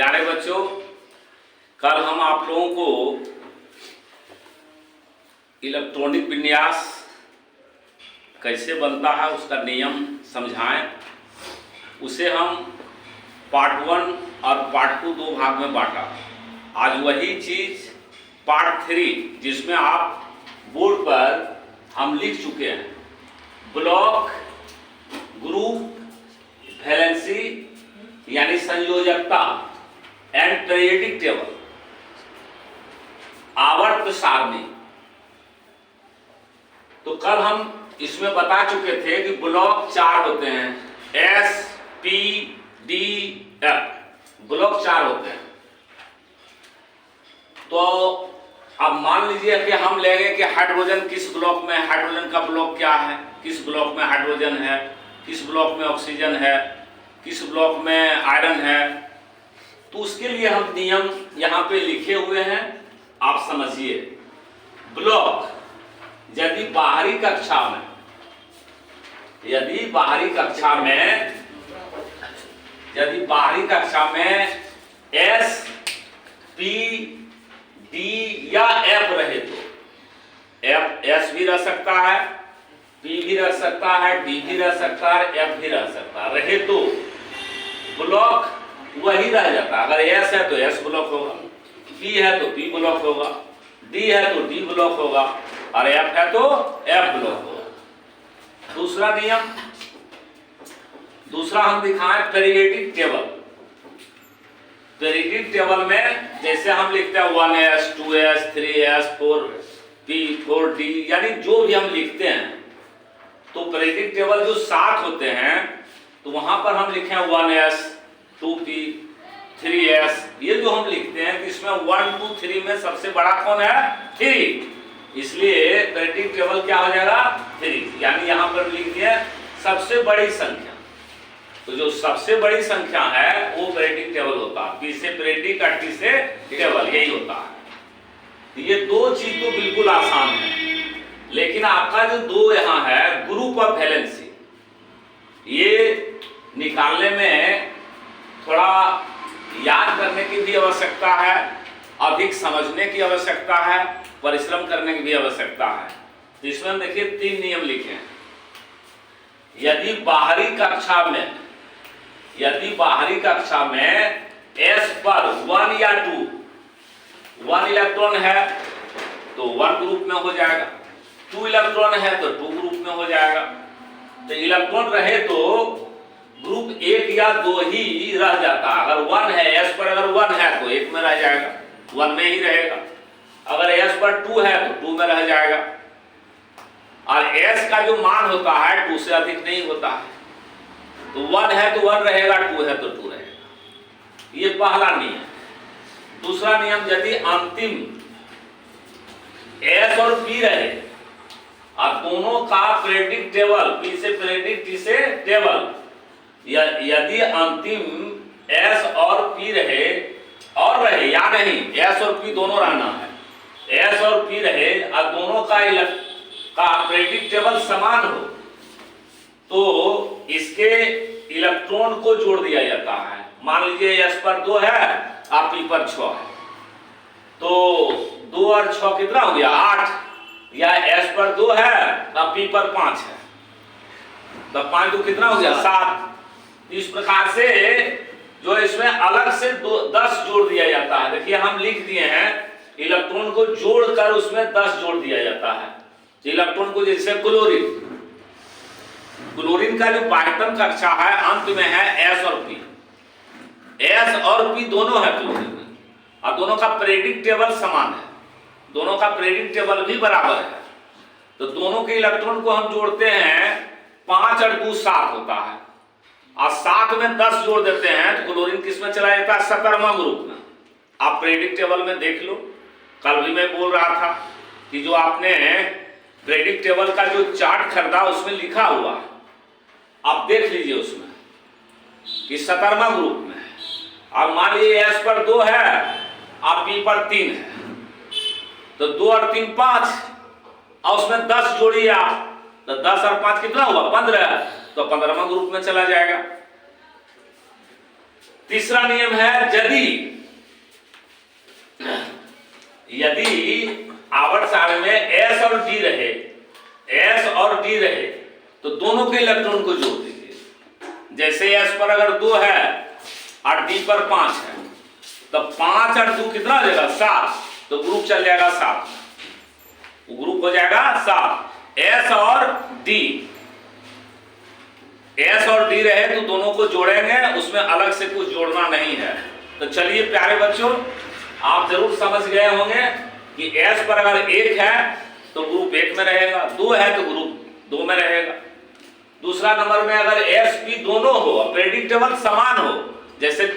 प्यारे बच्चों, कल हम आप लोगों को इलेक्ट्रॉनिक विन्यास कैसे बनता है उसका नियम समझाएं। उसे हम पार्ट 1 और पार्ट 2 दो भाग में बांटा। आज वही चीज पार्ट 3 जिसमें आप बोर्ड पर हम लिख चुके हैं, ब्लॉक, ग्रुप, वैलेंसी यानी संयोजकता एंड पीरियडिक टेबल, आवर्त सारणी। तो कल हम इसमें बता चुके थे कि ब्लॉक 4 होते हैं, S, P, D, F, block 4 होते हैं। तो अब मान लीजिए कि हम लेंगे कि हाइड्रोजन किस ब्लॉक में, हाइड्रोजन का ब्लॉक क्या है, किस ब्लॉक में हाइड्रोजन है, किस ब्लॉक में ऑक्सीजन है, किस ब्लॉक में आयरन है। तो उसके लिए हम नियम यहां पे लिखे हुए हैं, आप समझिए। ब्लॉक यदि बाहरी कक्षा में एस, पी, डी या एफ रहे तो एस भी रह सकता है, पी भी रह सकता है, डी भी रह सकता है, एफ भी रह सकता है, रहे तो ब्लॉक वही रह जाता है। अगर एस है तो एस ब्लॉक होगा, पी है तो पी ब्लॉक होगा, डी है तो डी ब्लॉक होगा और एफ है तो एफ ब्लॉक होगा। दूसरा नियम, दूसरा हम दिखाएं पीरियडिक टेबल। पीरियडिक टेबल में जैसे हम लिखते हैं 1s, 2s, 3s, 4p, 4d यानी जो भी हम लिखते हैं, तो पीरियडिक टेबल जो 7 होते हैं तो वहां पर हम लिखे 1s, 2p, 3s। ये जो हम लिखते हैं इसमें 1, 2, 3 में सबसे बड़ा कौन है? 3। इसलिए पीरियडिक टेबल क्या हो जाएगा? 3। यानी यहां पर लिख दिया सबसे बड़ी संख्या। तो जो सबसे बड़ी संख्या है वो पीरियडिक टेबल होता है। पी से पीरियडिक और टी से टेबल, यही होता है। ये दो चीज तो बिल्कुल आसान है, लेकिन आपका जो दो यहाँ है ग्रुप ऑफ वैलेंसी, ये निकालने में थोड़ा याद करने की भी आवश्यकता है, अधिक समझने की आवश्यकता है, परिश्रम करने की भी आवश्यकता है। इसमें देखिए 3 नियम लिखे हैं। यदि बाहरी कक्षा में एस पर 1 या 2, 1 इलेक्ट्रॉन है तो 1 ग्रुप में हो जाएगा, 2 इलेक्ट्रॉन है तो 2 ग्रुप में हो जाएगा। तो इलेक्ट्रॉन रहे तो ग्रुप 1 या 2 ही रह जाता। अगर 1 है, एस पर अगर 1 है तो 1 में रह जाएगा, 1 में ही रहेगा। अगर एस पर 2 है तो 2 में रह जाएगा। और एस का जो मान होता है 2 से अधिक नहीं होता है। तो 1 है तो 1 रहेगा, 2 है तो 2 रहेगा। ये पहला नियम। दूसरा नियम, यदि अंतिम एस और पी रहे और दोनों का पीरियडिक टेबल, पी से पीरियडिक, टी से टेबल, यदि अंतिम एस और पी रहे या नहीं, एस और पी दोनों रहना है, एस और पी रहे और दोनों का पीरियडिक टेबल समान हो तो इसके इलेक्ट्रॉन को जोड़ दिया जाता है। मान लीजिए एस पर 2 है और पी पर 6 है, तो 2 और 6 कितना हो गया? 8। या एस पर 2 है और पी पर 5 है, तो 5 2 कितना हो गया? 7। इस प्रकार से जो इसमें अलग से 10 जोड़ दिया जाता है। देखिए हम लिख दिए हैं, इलेक्ट्रॉन को जोड़कर उसमें 10 जोड़ दिया जाता है। इलेक्ट्रॉन को जैसे क्लोरीन का जो पायतन कक्षा है अंत में है एस और पी। एस और पी दोनों है क्लोरीन में और दोनों का पीरियडिक टेबल समान है, दोनों का पीरियडिक टेबल भी बराबर है। तो दोनों के इलेक्ट्रॉन को हम जोड़ते हैं, 5 और 2 7 होता है और 7 में 10 जोड़ देते हैं तो क्लोरीन किस में चला जाता है? 17वां ग्रुप में। आप पीरियडिक टेबल में देख लो, कल भी मैं बोल रहा था कि जो आपने पीरियडिक टेबल का जो चार्ट खरीदा उसमें लिखा हुआ, आप देख लीजिए उसमें कि 17वां ग्रुप में है। अब मान लीजिए एस पर 2 है और पी पर 3 है, तो 2 और 3 5 और उसमें 10 जोड़िए आप, तो 10 और 5 कितना हुआ? 15। तो 15वां ग्रुप में चला जाएगा। तीसरा नियम है यदि आवर्त सारणी में S और D रहे, S और D रहे तो दोनों के इलेक्ट्रॉन को जोड़ दीजिए। जैसे S पर अगर 2 है और D पर 5 है तो 5 और 2 कितना हो जाएगा 7, तो ग्रुप चल जाएगा 7, ग्रुप हो जाएगा 7। S और D, S और D रहे तो दोनों को जोड़ेंगे, उसमें अलग से कुछ जोड़ना नहीं है। तो चलिए प्यारे बच्चों, आप जरूर समझ गए होंगे कि S पर अगर 1 है तो ग्रुप 1 में रहेगा, 2 है तो ग्रुप 2 में रहेगा। दूसरा नंबर में अगर S P दोनों हो, पीरियोडिक टेबल समान हो, जैसे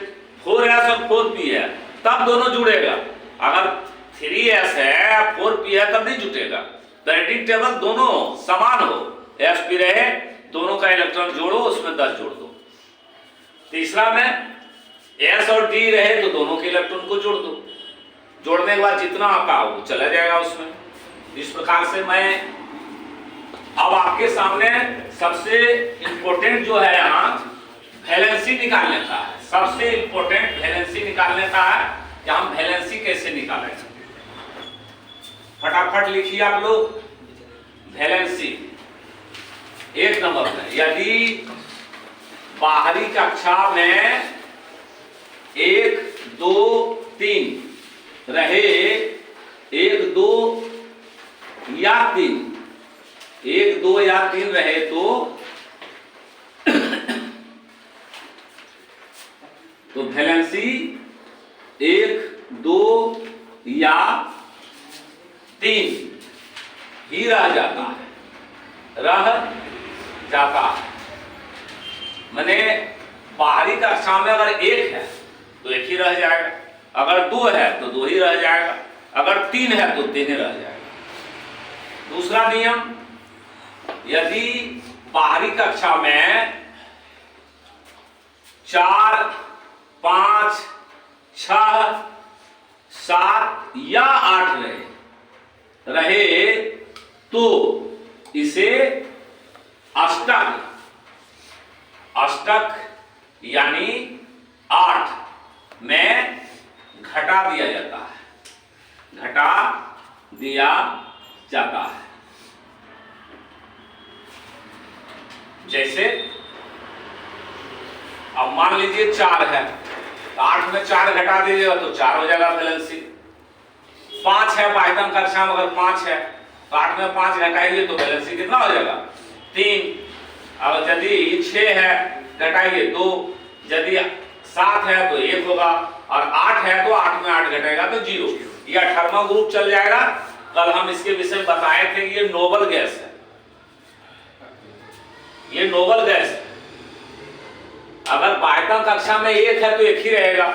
4S और 4P है तब दोनों जुड़ेगा। अगर 3S है 4P है तब नहीं जुटेगा। पीरियोडिक टेबल दोनों समान हो, S P रहे, दोनों का इलेक्ट्रॉन जोड़ो, उसमें 10 जोड़ दो। तीसरा में S और D रहे तो दोनों के इलेक्ट्रॉन को जोड़ दो, जोड़ने के बाद जितना आता हो चला जाएगा उसमें। इस प्रकार से मैं अब आपके सामने सबसे इंपॉर्टेंट जो है यहाँ वैलेंसी निकालने का है। सबसे इंपॉर्टेंट वैलेंसी निकालने का है कि हम वैलेंसी कैसे निकालेंगे। फटाफट लिखिए आप लोग वैलेंसी। 1 नंबर में यदि बाहरी कक्षा में 1 2 3 रहे, 1 2 या 3, 1 2 या 3 रहे तो वैलेंसी 1 2 या 3 ही रह जाता है। माने बाहरी कक्षा में अगर 1 है तो 1 ही रह जाएगा, अगर 2 है तो 2 ही रह जाएगा, अगर 3 है तो 3 ही रह जाएगा। दूसरा नियम, यदि बाहरी कक्षा में 4 5 6 7 या 8 रहे तो इसे अष्टक यानी 8 में घटा दिया जाता है। जैसे अब मान लीजिए 4 है तो 8 में 4 घटा दीजिएगा तो 4 हो जाएगा वैलेंसी। 5 है बाह्यतम कक्षा में, अगर 5 है तो 8 में 5 घटाइए तो वैलेंसी कितना हो जाएगा 3। अब यदि 6 है घटाइए 2, यदि 7 है तो 1 होगा, और 8 है तो 8 में 8 घटेगा तो 0। ये 18वां ग्रुप चल जाएगा। कल हम इसके विषय में बताए थे कि ये नोबल गैस है, ये नोबल गैस है। अगर बाह्यतम कक्षा में 1 है तो 1 ही रहेगा,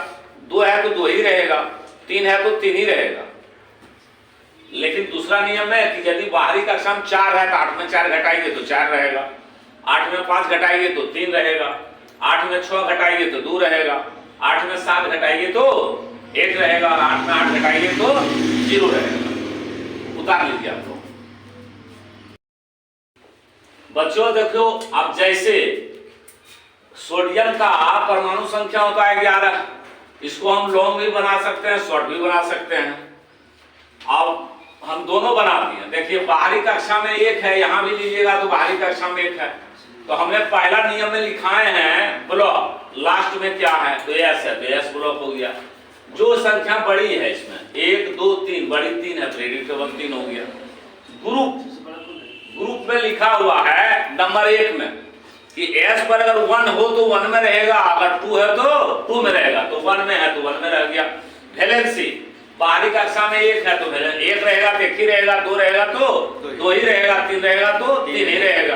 2 है तो 2 ही रहेगा, 3 है तो 3 ही रहेगा। लेकिन दूसरा नियम है कि यदि बाहरी कक्षा में 4 है तो 8 में 4 घटाएंगे तो 4 रहेगा, 8 में 5 घटाएंगे तो 3 रहेगा, 8 में 6 घटाएंगे तो 2 रहेगा, 8 में 7 घटाएंगे तो 1 रहेगा, और 8 में 8 घटाएंगे तो 0 रहेगा। उतार लीजिए आप लोग। बच्चों देखो, अब जैसे सोडियम का परमाणु संख्या होता है 11, इसको हम लॉन्ग भी बना सकते हैं, शॉर्ट भी बना सकते हैं। अब हम दोनों बना दिए। देखिए बाहरी कक्षा में 1 है, यहां भी लीजिएगा तो बाहरी कक्षा में 1 है, तो हमने पहला नियम में लिखाए हैं ब्लॉक, लास्ट में क्या है तो S है, तो S ब्लॉक हो गया। जो संख्या बड़ी है इसमें 1 2 3, बड़ी 3 है, पीरियोडिक टेबल 3 हो गया। ग्रुप में लिखा हुआ है नंबर 1 में कि S पर अगर 1 हो तो 1 में रहेगा, अगर 2 है तो 2 में रहेगा, तो 1 में है तो 1 में रह गया। वैलेंसी बाहरी कक्षा में 1 है तो 1 रहेगा तो 1 ही रहेगा, 2 रहेगा तो 2 ही रहेगा, 3 रहेगा तो 3 ही रहेगा।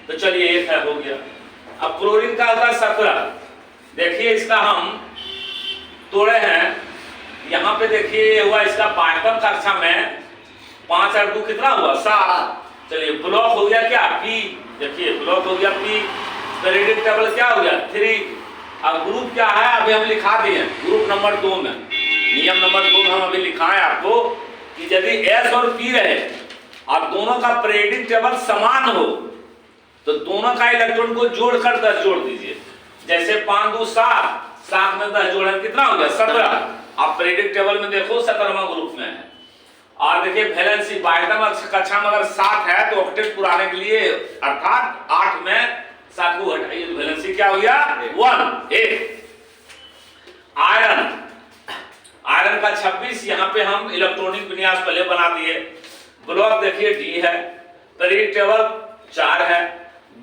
तो चलिए 1 है हो गया। अब क्लोरीन का होगा 17। देखिए इसका हम तोड़े हैं, यहाँ पे देखिए हुआ इसका बाह्यतम कक्षा में 5 और 2 कितना हुआ 7। चलिए ब्लॉक हो गया क्या P, देखिए ब्लॉक हो गया P। पीरियोडिक टेबल क्या हो गया 3। अब ग्रुप क्या है अभी हम लिखा दिए, ग्रुप नंबर 2 में, नियम नंबर 2 में हम अभी लिखाएं आपको कि यदि S और P रहे और दोनों का पीरियोडिक टेबल समान हो तो दोनों का इलेक्ट्रॉन को जोड़कर 10 जोड़ दीजिए। जैसे 5 2 7, 7 में 10 जोड़े कितना हो गया 17। अब पीरियोडिक टेबल में देखो 17वां ग्रुप में है। और देखिए वैलेंसी बाइटम कक्षा में अगर 7 है तो ऑक्टेट पुराने के लिए अर्थात 8 में 7 को घटाइए तो वैलेंसी क्या हो गया 1। आयरन का 26, यहाँ पे हम इलेक्ट्रॉनिक विन्यास पहले बना दिए। ब्लॉक देखिए डी है, पीरियोडिक टेबल 4 है,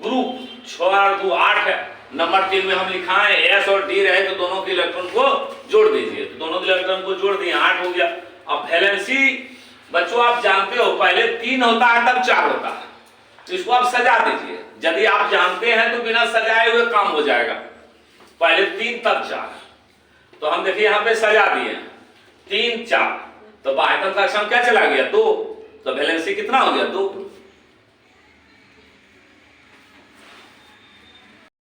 ग्रुप 6 और 2 8 है। नंबर 3 में हम लिखा है एस और डी रहे तो दोनों के इलेक्ट्रॉन को जोड़ दीजिए, तो दोनों के इलेक्ट्रॉन को जोड़ दिए 8 हो गया। अब वैलेंसी बच्चों आप जानते हो पहले 3 होता है तब 4 होता है, तो इसको आप सजा दीजिए। यदि आप जानते हैं तो बिना सजाए हुए काम हो जाएगा, पहले 3 तब 4। तो हम देखिए यहाँ पे सजा दिए 3 4, तो बाह्यतम कक्षा में क्या चला गया 2, तो वैलेंसी कितना हो गया 2।